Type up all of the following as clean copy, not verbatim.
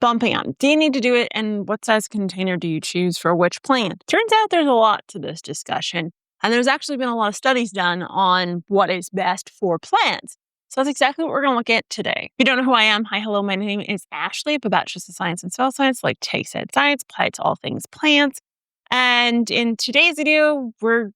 bumping up? Do you need to do it? And what size container do you choose for which plant? Turns out there's a lot to this discussion. And there's actually been a lot of studies done on what is best for plants. So that's exactly what we're going to look at today. If you don't know who I am, hi, hello, my name is Ashley. I'm a bachelor's of science in soil science, like Tay said, science applied to all things plants. And in today's video, we're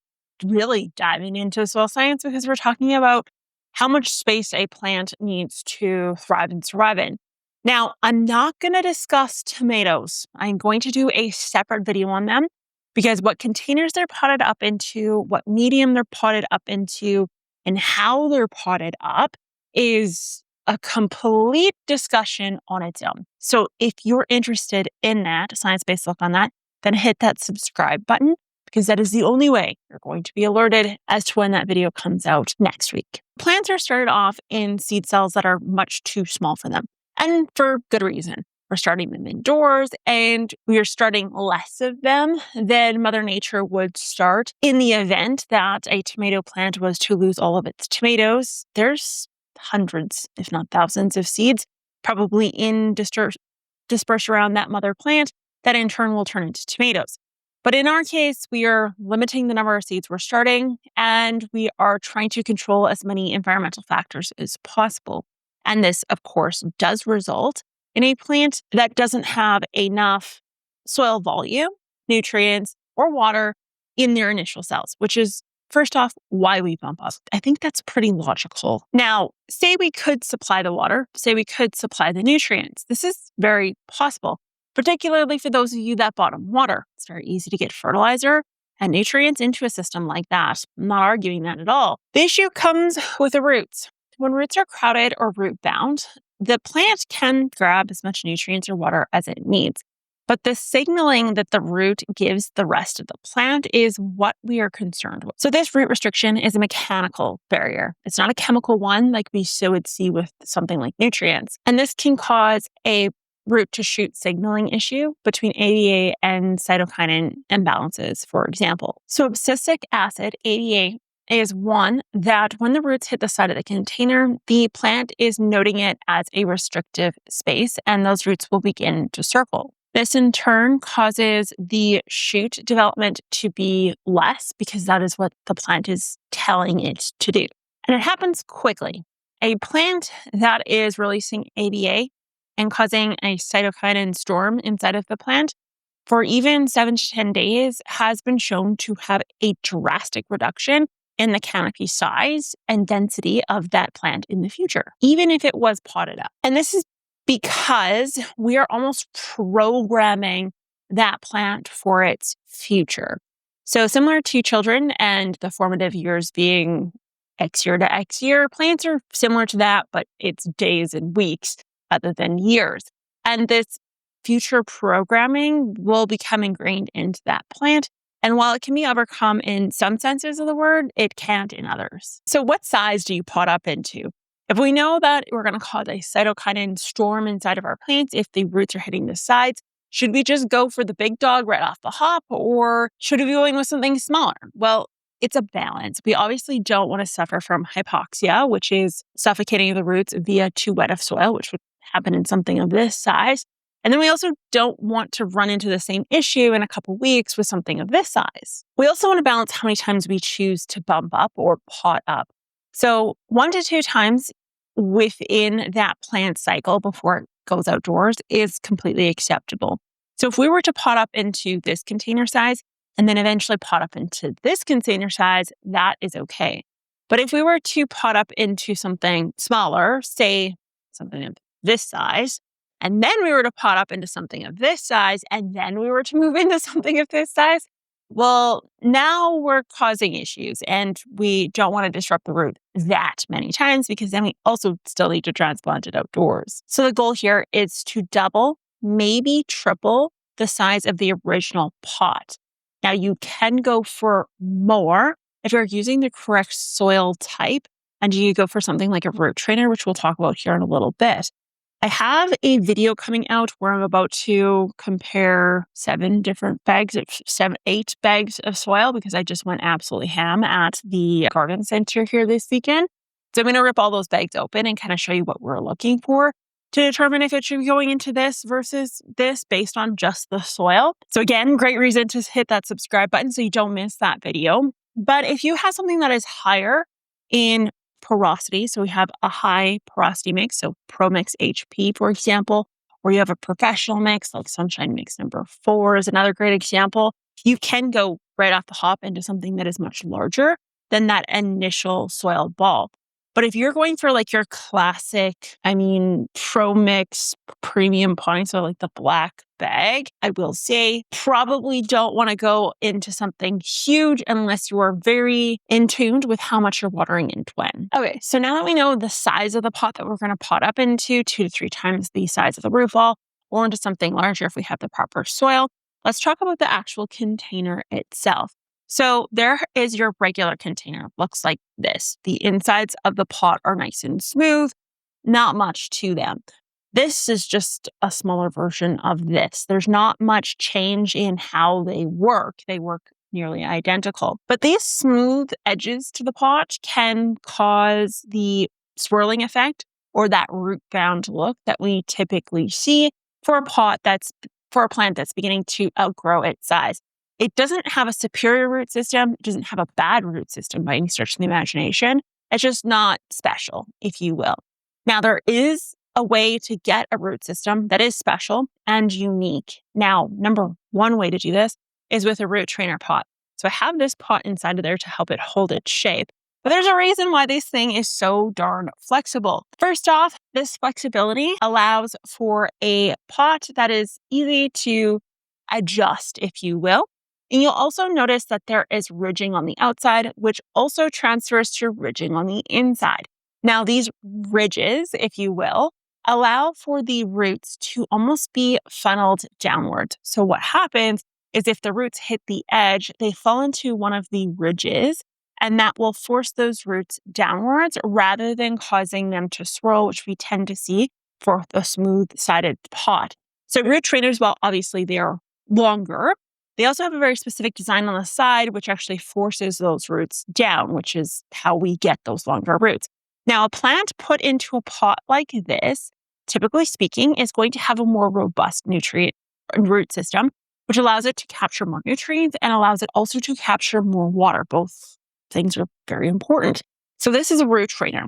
really diving into soil science because we're talking about how much space a plant needs to thrive and survive in. Now, I'm not going to discuss tomatoes. I'm going to do a separate video on them because what containers they're potted up into, what medium they're potted up into, and how they're potted up is a complete discussion on its own. So if you're interested in that, a science-based look on that, then hit that subscribe button because that is the only way you're going to be alerted as to when that video comes out next week. Plants are started off in seed cells that are much too small for them, and for good reason. We're starting them indoors, and we are starting less of them than Mother Nature would start. In the event that a tomato plant was to lose all of its tomatoes, there's hundreds, if not thousands, of seeds probably dispersed around that mother plant that in turn will turn into tomatoes. But in our case, we are limiting the number of seeds we're starting, and we are trying to control as many environmental factors as possible. And this, of course, does result in a plant that doesn't have enough soil volume, nutrients, or water in their initial cells, which is, first off, why we bump up. I think that's pretty logical. Now, say we could supply the water, say we could supply the nutrients. This is very possible, particularly for those of you that bottom water. It's very easy to get fertilizer and nutrients into a system like that. I'm not arguing that at all. The issue comes with the roots. When roots are crowded or root bound, the plant can grab as much nutrients or water as it needs. But the signaling that the root gives the rest of the plant is what we are concerned with. So this root restriction is a mechanical barrier. It's not a chemical one like we would see with something like nutrients. And this can cause a root to shoot signaling issue between ADA and cytokinin imbalances, for example. So abscisic acid, ADA, is one that when the roots hit the side of the container, the plant is noting it as a restrictive space, and those roots will begin to circle. This in turn causes the shoot development to be less because that is what the plant is telling it to do. And it happens quickly. A plant that is releasing ADA and causing a cytokinin storm inside of the plant for even 7 to 10 days has been shown to have a drastic reduction in the canopy size and density of that plant in the future, even if it was potted up. And this is because we are almost programming that plant for its future. So similar to children and the formative years being X year to X year, plants are similar to that, but it's days and weeks rather than years. And this future programming will become ingrained into that plant. And while it can be overcome in some senses of the word, it can't in others. So what size do you pot up into? If we know that we're going to cause a cytokinin storm inside of our plants if the roots are hitting the sides, should we just go for the big dog right off the hop, or should we be going with something smaller? Well, it's a balance. We obviously don't want to suffer from hypoxia, which is suffocating the roots via too wet of soil, which would happen in something of this size. And then we also don't want to run into the same issue in a couple weeks with something of this size. We also want to balance how many times we choose to bump up or pot up. So 1 to 2 times within that plant cycle before it goes outdoors is completely acceptable. So if we were to pot up into this container size and then eventually pot up into this container size, that is okay. But if we were to pot up into something smaller, say something of this size, and then we were to pot up into something of this size, and then we were to move into something of this size, well, now we're causing issues, and we don't want to disrupt the root that many times because then we also still need to transplant it outdoors. So the goal here is to double, maybe triple the size of the original pot. Now you can go for more if you're using the correct soil type, and you go for something like a root trainer, which we'll talk about here in a little bit. I have a video coming out where I'm about to compare 8 bags of soil because I just went absolutely ham at the garden center here this weekend. So I'm going to rip all those bags open and kind of show you what we're looking for. to determine if it should be going into this versus this based on just the soil. So again, great reason to hit that subscribe button so you don't miss that video. But if you have something that is higher in porosity, so we have a high porosity mix, so Pro Mix HP, for example, or you have a professional mix, like Sunshine Mix number 4 is another great example, you can go right off the hop into something that is much larger than that initial soil ball. But if you're going for like your classic, Pro Mix premium potting, so like the black bag, I will say probably don't want to go into something huge unless you are very in tuned with how much you're watering and when. Okay, so now that we know the size of the pot that we're going to pot up into, 2 to 3 times the size of the root ball, or into something larger if we have the proper soil, let's talk about the actual container itself. So there is your regular container. Looks like this. The insides of the pot are nice and smooth, not much to them. This is just a smaller version of this. There's not much change in how they work. They work nearly identical. But these smooth edges to the pot can cause the swirling effect or that root-bound look that we typically see for a plant that's beginning to outgrow its size. It doesn't have a superior root system. It doesn't have a bad root system by any stretch of the imagination. It's just not special, if you will. Now, there is a way to get a root system that is special and unique. Now, number one way to do this is with a root trainer pot. So I have this pot inside of there to help it hold its shape. But there's a reason why this thing is so darn flexible. First off, this flexibility allows for a pot that is easy to adjust, if you will. And you'll also notice that there is ridging on the outside, which also transfers to ridging on the inside. Now, these ridges, if you will, allow for the roots to almost be funneled downwards. So what happens is if the roots hit the edge, they fall into one of the ridges, and that will force those roots downwards rather than causing them to swirl, which we tend to see for the smooth-sided pot. So root trainers, while obviously they are longer, they also have a very specific design on the side, which actually forces those roots down, which is how we get those longer roots. Now, a plant put into a pot like this, typically speaking, is going to have a more robust nutrient root system, which allows it to capture more nutrients and allows it also to capture more water. Both things are very important. So this is a root trainer.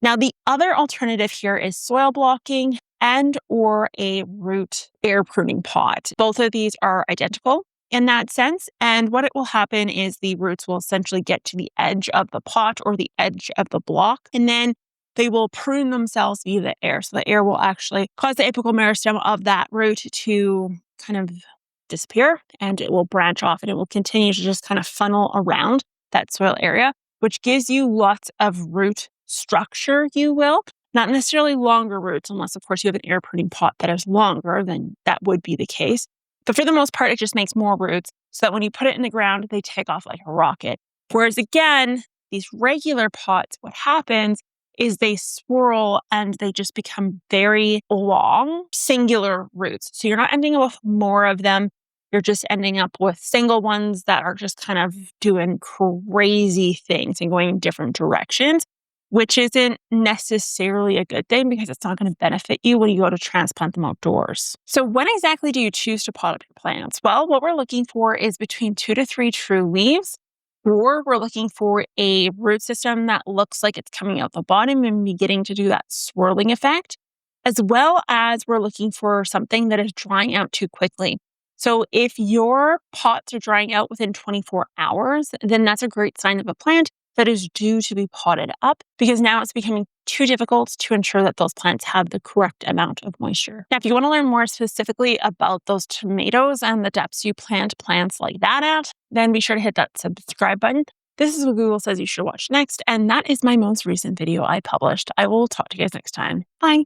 Now, the other alternative here is soil blocking and or a root air pruning pot. Both of these are identical in that sense. And what it will happen is the roots will essentially get to the edge of the pot or the edge of the block, and then they will prune themselves via the air. So the air will actually cause the apical meristem of that root to kind of disappear, and it will branch off and it will continue to just kind of funnel around that soil area, which gives you lots of root structure, you will. Not necessarily longer roots, unless, of course, you have an air pruning pot that is longer, then that would be the case. But for the most part, it just makes more roots so that when you put it in the ground, they take off like a rocket. Whereas again, these regular pots, what happens is they swirl and they just become very long, singular roots. So you're not ending up with more of them. You're just ending up with single ones that are just kind of doing crazy things and going in different directions, which isn't necessarily a good thing because it's not going to benefit you when you go to transplant them outdoors. So when exactly do you choose to pot up your plants? Well, what we're looking for is between 2 to 3 true leaves, or we're looking for a root system that looks like it's coming out the bottom and beginning to do that swirling effect, as well as we're looking for something that is drying out too quickly. So if your pots are drying out within 24 hours, then that's a great sign of a plant that is due to be potted up, because now it's becoming too difficult to ensure that those plants have the correct amount of moisture. Now, if you want to learn more specifically about those tomatoes and the depths you plant plants like that at, then be sure to hit that subscribe button. This is what Google says you should watch next, and that is my most recent video I published. I will talk to you guys next time. Bye.